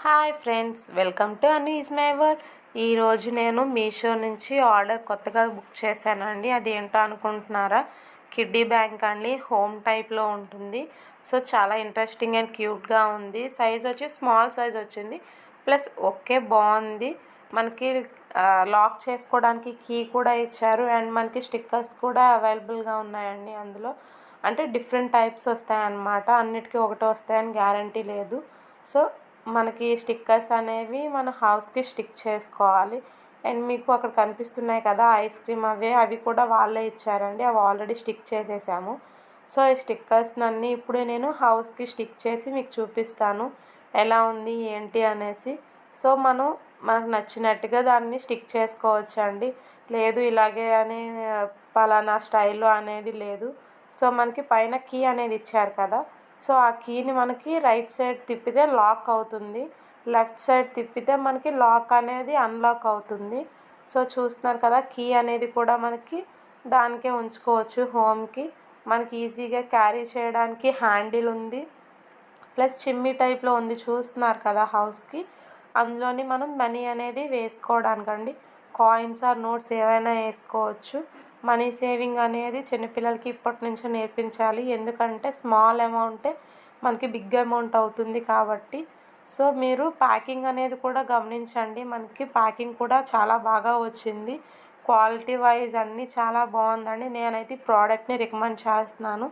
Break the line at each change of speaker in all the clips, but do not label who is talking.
Hi friends, welcome to Anu is my world. ఈరోజు నేను మీషో నుంచి ఆర్డర్ కొత్తగా బుక్ చేశానండి. అది ఏంటో అనుకుంటున్నారా? కిడ్డీ బ్యాంక్ అండి, హోమ్ టైప్లో ఉంటుంది. సో చాలా ఇంట్రెస్టింగ్ అండ్ క్యూట్గా ఉంది. సైజ్ వచ్చి స్మాల్ సైజ్ వచ్చింది. ప్లస్ ఓకే, బాగుంది. మనకి లాక్ చేసుకోవడానికి కీ కూడా ఇచ్చారు అండ్ మనకి స్టిక్కర్స్ కూడా అవైలబుల్గా ఉన్నాయండి. అందులో అంటే డిఫరెంట్ టైప్స్ వస్తాయన్నమాట. అన్నిటికీ ఒకటే వస్తాయని గ్యారంటీ లేదు. సో మనకి స్టిక్కర్స్ అనేవి మన హౌస్కి స్టిక్ చేసుకోవాలి. అండ్ మీకు అక్కడ కనిపిస్తున్నాయి కదా ఐస్ క్రీమ్, అవి కూడా వాళ్ళే ఇచ్చారండి. అవి ఆల్రెడీ స్టిక్ చేసేసాము. సో ఈ స్టిక్కర్స్ అన్నీ ఇప్పుడు నేను హౌస్కి స్టిక్ చేసి మీకు చూపిస్తాను ఎలా ఉంది ఏంటి అనేసి. సో మనకు నచ్చినట్టుగా దాన్ని స్టిక్ చేసుకోవచ్చు అండి. లేదు ఇలాగే అని పలానా స్టైల్లో అనేది లేదు. సో మనకి పైన కీ అనేది ఇచ్చారు కదా, సో ఆ కీని మనకి రైట్ సైడ్ తిప్పితే లాక్ అవుతుంది, లెఫ్ట్ సైడ్ తిప్పితే మనకి లాక్ అనేది అన్లాక్ అవుతుంది. సో చూస్తున్నారు కదా, కీ అనేది కూడా మనకి దానికే ఉంచుకోవచ్చు. హోమ్కి మనకి ఈజీగా క్యారీ చేయడానికి హ్యాండిల్ ఉంది. ప్లస్ చిమ్మీ టైప్లో ఉంది, చూస్తున్నారు కదా హౌస్కి. అందులోని మనం మనీ అనేది వేసుకోవడానికండి, కాయిన్స్ ఆర్ నోట్స్ ఏవైనా వేసుకోవచ్చు. మనీ సేవింగ్ అనేది చిన్నపిల్లలకి ఇప్పటి నుంచే నేర్పించాలి. ఎందుకంటే స్మాల్ అమౌంటే మనకి బిగ్ అమౌంట్ అవుతుంది కాబట్టి. సో మీరు ప్యాకింగ్ అనేది కూడా గమనించండి. మనకి ప్యాకింగ్ కూడా చాలా బాగా వచ్చింది. క్వాలిటీ వైజ్ అన్నీ చాలా బాగుందండి. నేనైతే ప్రోడక్ట్ని రికమెండ్ చేస్తున్నాను,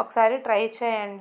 ఒకసారి ట్రై చేయండి.